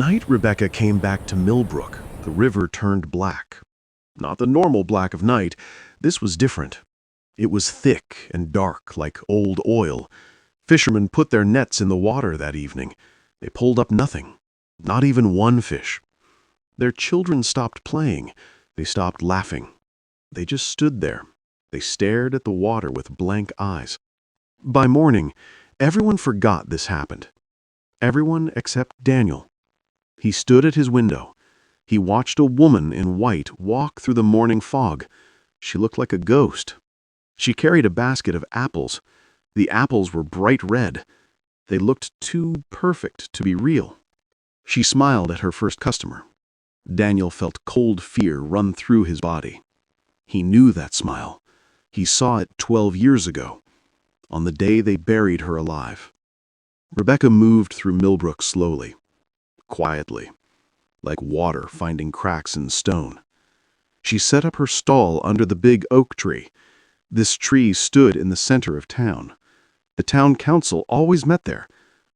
night Rebecca came back to Millbrook, the river turned black. Not the normal black of night. This was different. It was thick and dark, like old oil. Fishermen put their nets in the water that evening. They pulled up nothing, not even one fish. Their children stopped playing. They stopped laughing. They just stood there. They stared at the water with blank eyes. By morning, everyone forgot this happened. Everyone except Daniel. He stood at his window. He watched a woman in white walk through the morning fog. She looked like a ghost. She carried a basket of apples. The apples were bright red. They looked too perfect to be real. She smiled at her first customer. Daniel felt cold fear run through his body. He knew that smile. He saw it 12 years ago, on the day they buried her alive. Rebecca moved through Millbrook slowly, quietly, like water finding cracks in stone. She set up her stall under the big oak tree. This tree stood in the center of town. The town council always met there.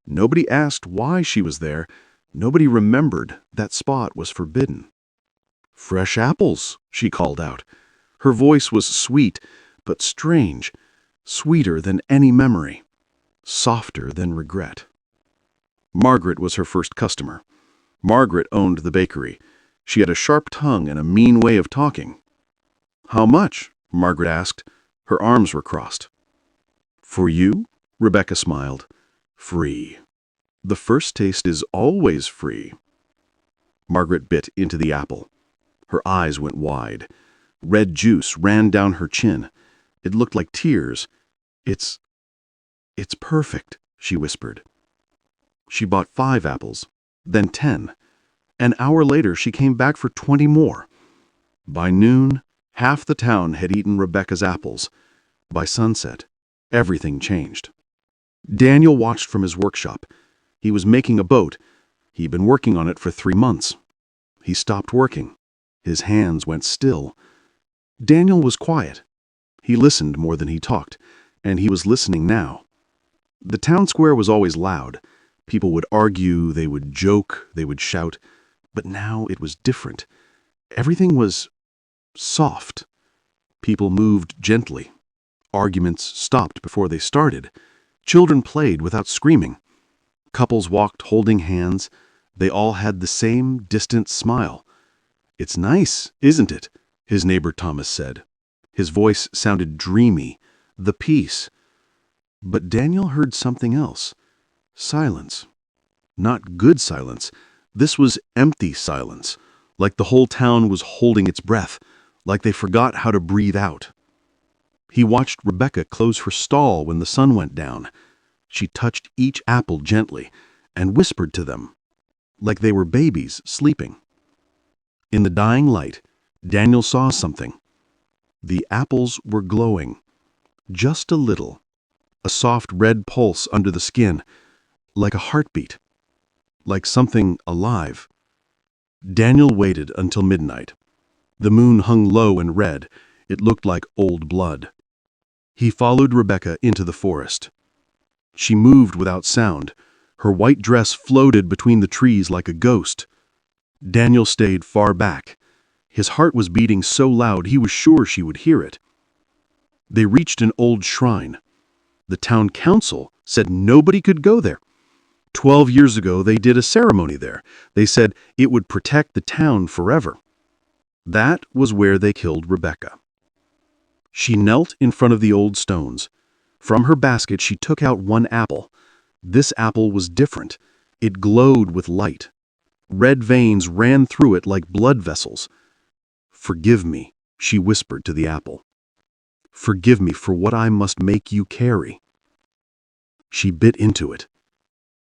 Nobody asked why she was there. Nobody remembered that spot was forbidden. "Fresh apples," she called out. Her voice was sweet, but strange, sweeter than any memory, softer than regret. Margaret was her first customer. Margaret owned the bakery. She had a sharp tongue and a mean way of talking. "How much?" Margaret asked. Her arms were crossed. "For you?" Rebecca smiled. "Free. The first taste is always free." Margaret bit into the apple. Her eyes went wide. Red juice ran down her chin. It looked like tears. It's perfect," she whispered. She bought 5 apples, then 10. An hour later, she came back for 20 more. By noon, half the town had eaten Rebecca's apples. By sunset, everything changed. Daniel watched from his workshop. He was making a boat. He'd been working on it for 3 months. He stopped working. His hands went still. Daniel was quiet. He listened more than he talked, and he was listening now. The town square was always loud. People would argue, they would joke, they would shout. But now it was different. Everything was soft. People moved gently. Arguments stopped before they started. Children played without screaming. Couples walked holding hands. They all had the same distant smile. "It's nice, isn't it?" his neighbor Thomas said. His voice sounded dreamy, the peace. But Daniel heard something else. Silence. Not good silence. This was empty silence, like the whole town was holding its breath, like they forgot how to breathe out. He watched Rebecca close her stall when the sun went down. She touched each apple gently and whispered to them, like they were babies sleeping. In the dying light, Daniel saw something. The apples were glowing, just a little, a soft red pulse under the skin, like a heartbeat, like something alive. Daniel waited until midnight. The moon hung low and red. It looked like old blood. He followed Rebecca into the forest. She moved without sound. Her white dress floated between the trees like a ghost. Daniel stayed far back. His heart was beating so loud he was sure she would hear it. They reached an old shrine. The town council said nobody could go there. 12 years ago, they did a ceremony there. They said it would protect the town forever. That was where they killed Rebecca. She knelt in front of the old stones. From her basket, she took out one apple. This apple was different. It glowed with light. Red veins ran through it like blood vessels. "Forgive me," she whispered to the apple. "Forgive me for what I must make you carry." She bit into it.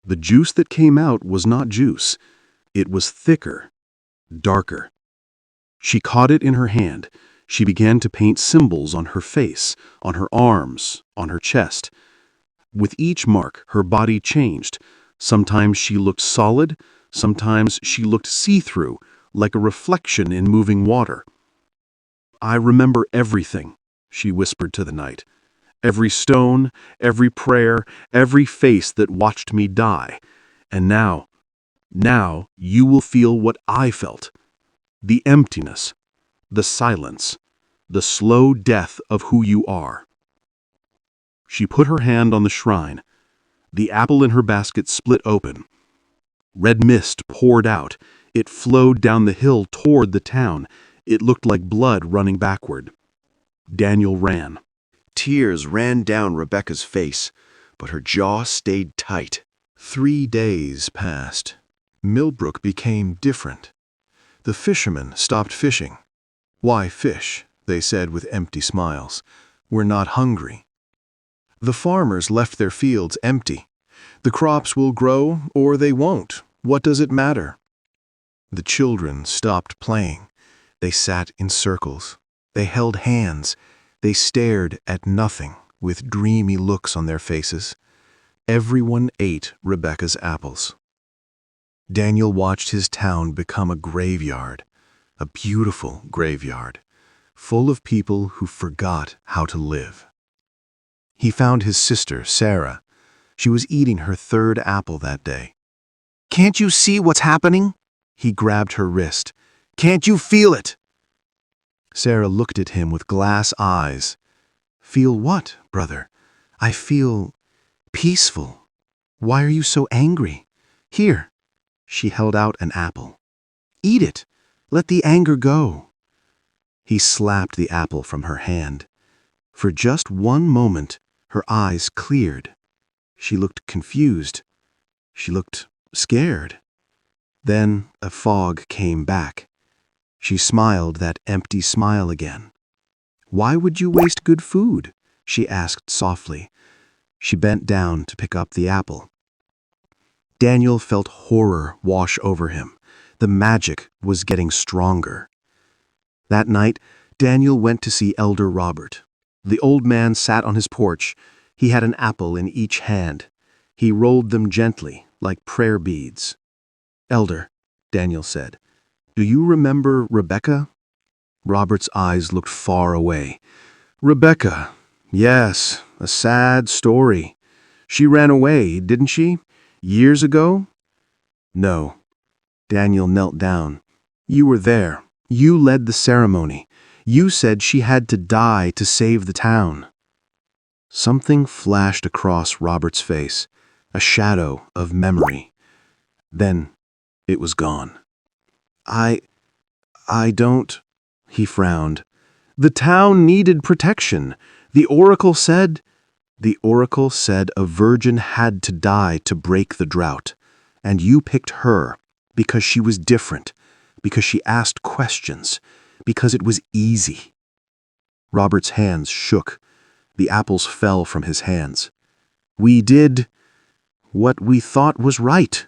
The juice that came out was not juice. It was thicker, darker. She caught it in her hand. She began to paint symbols on her face, on her arms, on her chest. With each mark, her body changed. Sometimes she looked solid, sometimes she looked see-through, like a reflection in moving water. "I remember everything," she whispered to the night. "Every stone, every prayer, every face that watched me die. And now Now you will feel what I felt. The emptiness, the silence, the slow death of who you are." She put her hand on the shrine. The apple in her basket split open. Red mist poured out. It flowed down the hill toward the town. It looked like blood running backward. Daniel ran. Tears ran down Rebecca's face, but her jaw stayed tight. 3 days passed. Millbrook became different. The fishermen stopped fishing. "Why fish?" they said with empty smiles. "We're not hungry." The farmers left their fields empty. "The crops will grow or they won't. What does it matter?" The children stopped playing. They sat in circles. They held hands. They stared at nothing with dreamy looks on their faces. Everyone ate Rebecca's apples. Daniel watched his town become a graveyard, a beautiful graveyard, full of people who forgot how to live. He found his sister, Sarah. She was eating her 3rd apple that day. "Can't you see what's happening?" He grabbed her wrist. "Can't you feel it?" Sarah looked at him with glass eyes. "Feel what, brother?" "I feel peaceful." "Why are you so angry?" "Here." She held out an apple. "Eat it. Let the anger go." He slapped the apple from her hand. For just one moment, her eyes cleared. She looked confused. She looked scared. Then a fog came back. She smiled that empty smile again. "Why would you waste good food?" she asked softly. She bent down to pick up the apple. Daniel felt horror wash over him. The magic was getting stronger. That night, Daniel went to see Elder Robert. The old man sat on his porch. He had an apple in each hand. He rolled them gently, like prayer beads. "Elder," Daniel said, "do you remember Rebecca?" Robert's eyes looked far away. "Rebecca, yes, a sad story. She ran away, didn't she? Years ago?" "No." Daniel knelt down. "You were there. You led the ceremony. You said she had to die to save the town." Something flashed across Robert's face, a shadow of memory. Then it was gone. I don't," he frowned. "The town needed protection. The oracle said a virgin had to die to break the drought. And you picked her because she was different, because she asked questions, because it was easy." Robert's hands shook. The apples fell from his hands. "We did what we thought was right.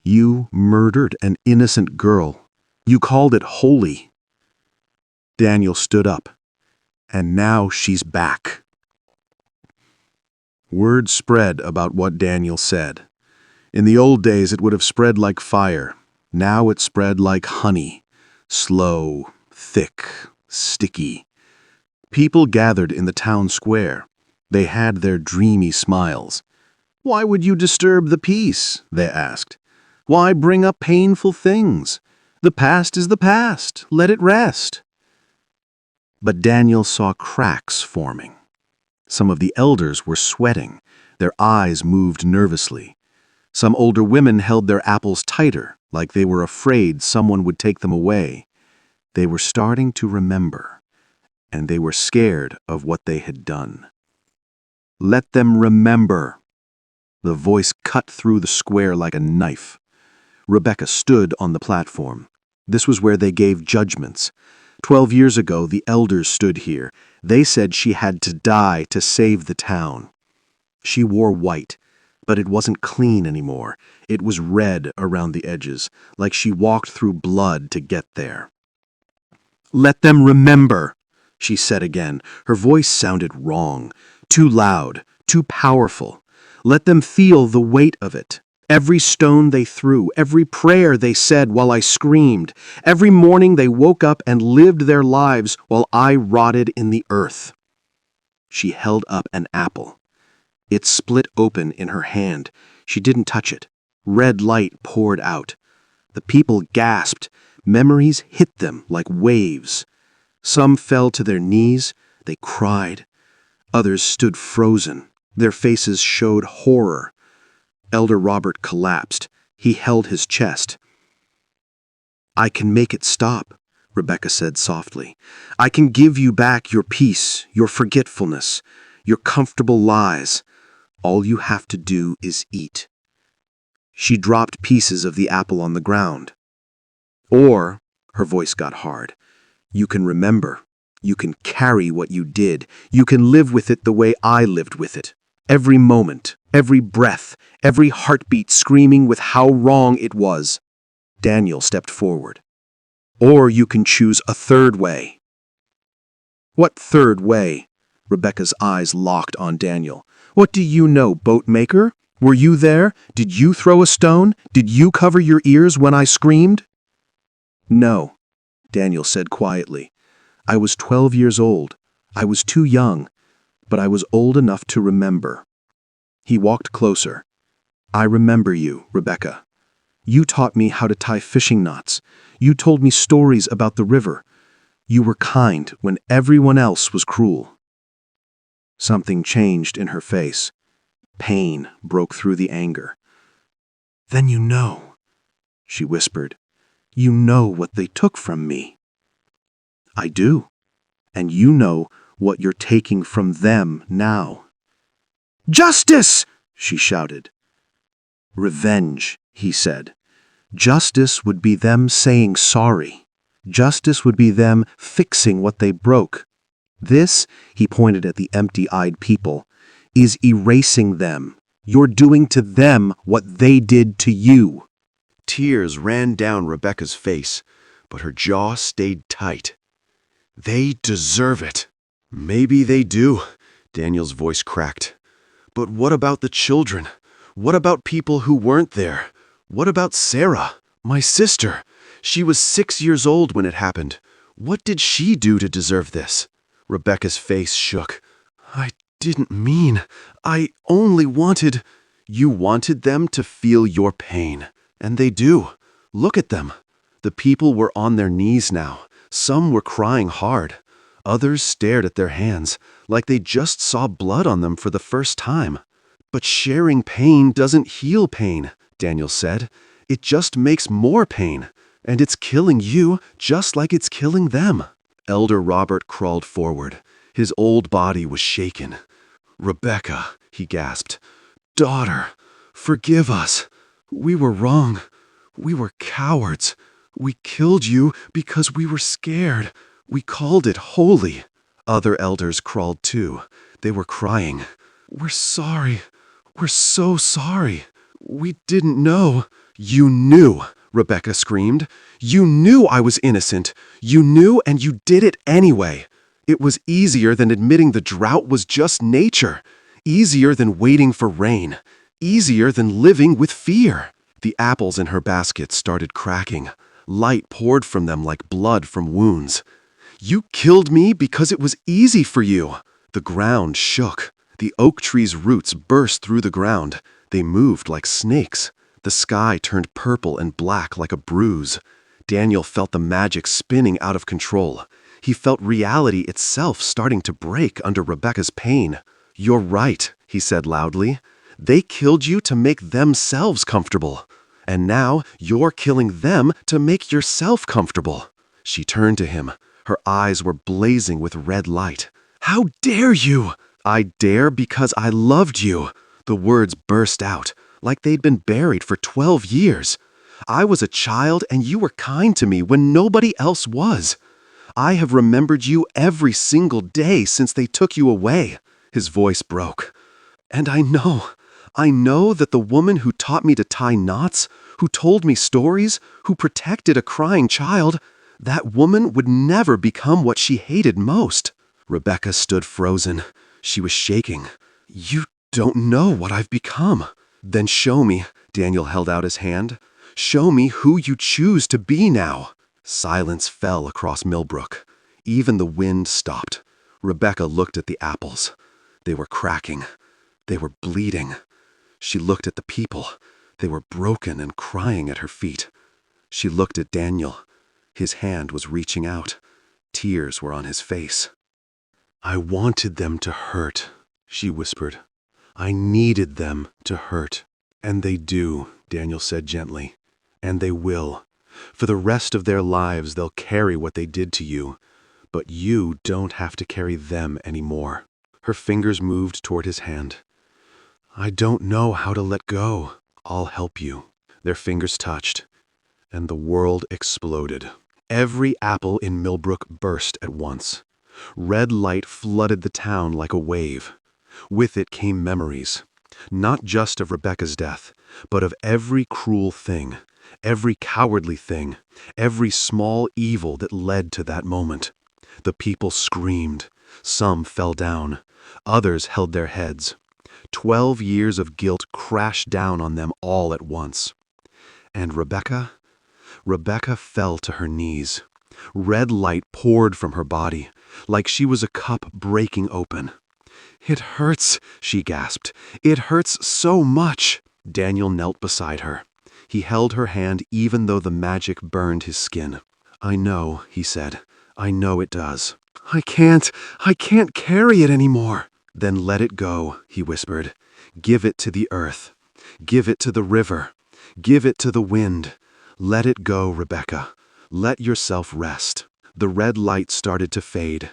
You murdered an innocent girl. You called it holy." Daniel stood up. "And now she's back." Word spread about what Daniel said. In the old days it would have spread like fire. Now it spread like honey. Slow, thick, sticky. People gathered in the town square. They had their dreamy smiles. "Why would you disturb the peace?" they asked. "Why bring up painful things? The past is the past. Let it rest." But Daniel saw cracks forming. Some of the elders were sweating. Their eyes moved nervously. Some older women held their apples tighter, like they were afraid someone would take them away. They were starting to remember, and they were scared of what they had done. "Let them remember." The voice cut through the square like a knife. Rebecca stood on the platform. This was where they gave judgments. 12 years ago, the elders stood here. They said she had to die to save the town. She wore white, but it wasn't clean anymore. It was red around the edges, like she walked through blood to get there. "Let them remember," she said again. Her voice sounded wrong, too loud, too powerful. "Let them feel the weight of it. Every stone they threw, every prayer they said while I screamed, every morning they woke up and lived their lives while I rotted in the earth." She held up an apple. It split open in her hand. She didn't touch it. Red light poured out. The people gasped. Memories hit them like waves. Some fell to their knees. They cried. Others stood frozen. Their faces showed horror. Elder Robert collapsed. He held his chest. "I can make it stop," Rebecca said softly. "I can give you back your peace, your forgetfulness, your comfortable lies. All you have to do is eat." She dropped pieces of the apple on the ground. "Or," her voice got hard, "you can remember. You can carry what you did. You can live with it the way I lived with it. Every moment, every breath, every heartbeat screaming with how wrong it was." Daniel stepped forward. "Or you can choose a third way." "What third way?" Rebecca's eyes locked on Daniel. "What do you know, boat maker? Were you there? Did you throw a stone? Did you cover your ears when I screamed?" "No," Daniel said quietly. "I was 12 years old. I was too young, but I was old enough to remember." He walked closer. "I remember you, Rebecca. You taught me how to tie fishing knots. You told me stories about the river. You were kind when everyone else was cruel." Something changed in her face. Pain broke through the anger. "Then you know," she whispered. "You know what they took from me." "I do. And you know what you're taking from them now." "Justice!" she shouted. "Revenge," he said. "Justice would be them saying sorry. Justice would be them fixing what they broke. This," he pointed at the empty-eyed people, "is erasing them. You're doing to them what they did to you." Tears ran down Rebecca's face, but her jaw stayed tight. "They deserve it." "Maybe they do," Daniel's voice cracked. "But what about the children? What about people who weren't there? What about Sarah, my sister? She was 6 years old when it happened. What did she do to deserve this?" Rebecca's face shook. "I didn't mean. I only wanted—" "You wanted them to feel your pain, and they do. Look at them. The people were on their knees now. Some were crying hard. Others stared at their hands, like they just saw blood on them for the first time. But sharing pain doesn't heal pain," Daniel said. "It just makes more pain, and it's killing you just like it's killing them." Elder Robert crawled forward. His old body was shaken. "Rebecca," he gasped. "Daughter, forgive us. We were wrong. We were cowards. We killed you because we were scared. We called it holy." Other elders crawled too. They were crying. "We're sorry. We're so sorry. We didn't know." "You knew," Rebecca screamed. "You knew I was innocent. You knew, and you did it anyway. It was easier than admitting the drought was just nature. Easier than waiting for rain. Easier than living with fear." The apples in her basket started cracking. Light poured from them like blood from wounds. "You killed me because it was easy for you." The ground shook. The oak tree's roots burst through the ground. They moved like snakes. The sky turned purple and black like a bruise. Daniel felt the magic spinning out of control. He felt reality itself starting to break under Rebecca's pain. "You're right," he said loudly. "They killed you to make themselves comfortable. And now you're killing them to make yourself comfortable." She turned to him. Her eyes were blazing with red light. "How dare you?" "I dare because I loved you." The words burst out, like they'd been buried for 12 years. "I was a child and you were kind to me when nobody else was. I have remembered you every single day since they took you away." His voice broke. "And I know that the woman who taught me to tie knots, who told me stories, who protected a crying child, that woman would never become what she hated most." Rebecca stood frozen. She was shaking. "You don't know what I've become." "Then show me." Daniel held out his hand. "Show me who you choose to be now." Silence fell across Millbrook. Even the wind stopped. Rebecca looked at the apples. They were cracking. They were bleeding. She looked at the people. They were broken and crying at her feet. She looked at Daniel. His hand was reaching out. Tears were on his face. "I wanted them to hurt," she whispered. "I needed them to hurt." "And they do," Daniel said gently. "And they will. For the rest of their lives they'll carry what they did to you. But you don't have to carry them anymore." Her fingers moved toward his hand. "I don't know how to let go. I'll help you." Their fingers touched, and the world exploded. Every apple in Millbrook burst at once. Red light flooded the town like a wave. With it came memories, not just of Rebecca's death, but of every cruel thing, every cowardly thing, every small evil that led to that moment. The people screamed. Some fell down. Others held their heads. 12 years of guilt crashed down on them all at once. And Rebecca fell to her knees. Red light poured from her body, like she was a cup breaking open. "It hurts," she gasped. "It hurts so much." Daniel knelt beside her. He held her hand even though the magic burned his skin. "I know," he said. "I know it does." I can't carry it anymore." "Then let it go," he whispered. "Give it to the earth. Give it to the river. Give it to the wind. Let it go, Rebecca. Let yourself rest." The red light started to fade,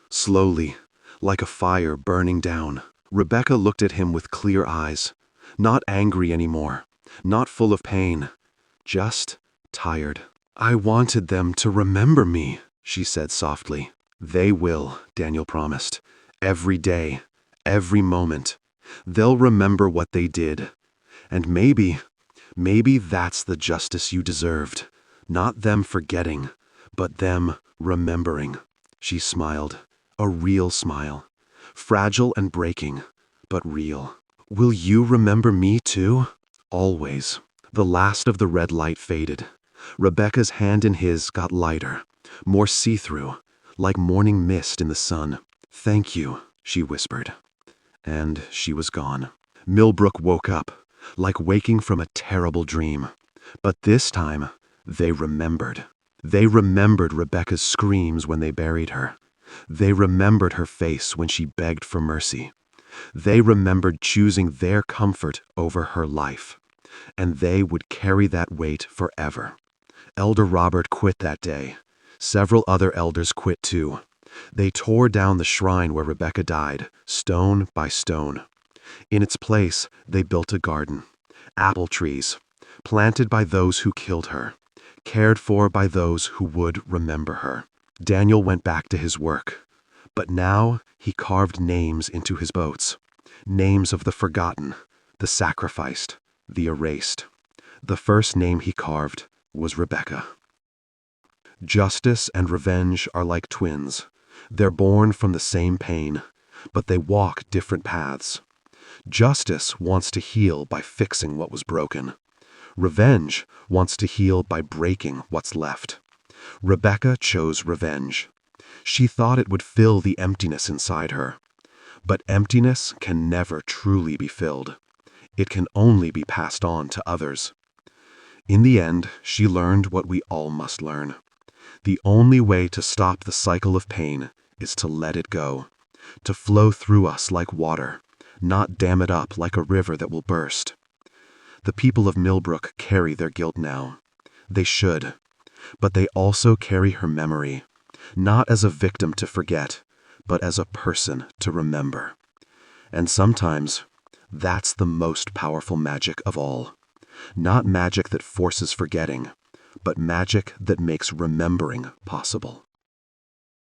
slowly, like a fire burning down. Rebecca looked at him with clear eyes, not angry anymore, not full of pain, just tired. "I wanted them to remember me," she said softly. "They will," Daniel promised. "Every day, every moment. They'll remember what they did. And maybe that's the justice you deserved. Not them forgetting, but them remembering." She smiled, a real smile. Fragile and breaking, but real. "Will you remember me too?" "Always." The last of the red light faded. Rebecca's hand in his got lighter, more see-through, like morning mist in the sun. "Thank you," she whispered. And she was gone. Millbrook woke up, like waking from a terrible dream. But this time, they remembered. They remembered Rebecca's screams when they buried her. They remembered her face when she begged for mercy. They remembered choosing their comfort over her life. And they would carry that weight forever. Elder Robert quit that day. Several other elders quit too. They tore down the shrine where Rebecca died, stone by stone. In its place, they built a garden. Apple trees, planted by those who killed her, cared for by those who would remember her. Daniel went back to his work. But now he carved names into his boats. Names of the forgotten, the sacrificed, the erased. The first name he carved was Rebecca. Justice and revenge are like twins. They're born from the same pain, but they walk different paths. Justice wants to heal by fixing what was broken. Revenge wants to heal by breaking what's left. Rebecca chose revenge. She thought it would fill the emptiness inside her. But emptiness can never truly be filled. It can only be passed on to others. In the end, she learned what we all must learn. The only way to stop the cycle of pain is to let it go, to flow through us like water, not dam it up like a river that will burst. The people of Millbrook carry their guilt now. They should. But they also carry her memory, not as a victim to forget, but as a person to remember. And sometimes, that's the most powerful magic of all. Not magic that forces forgetting, but magic that makes remembering possible.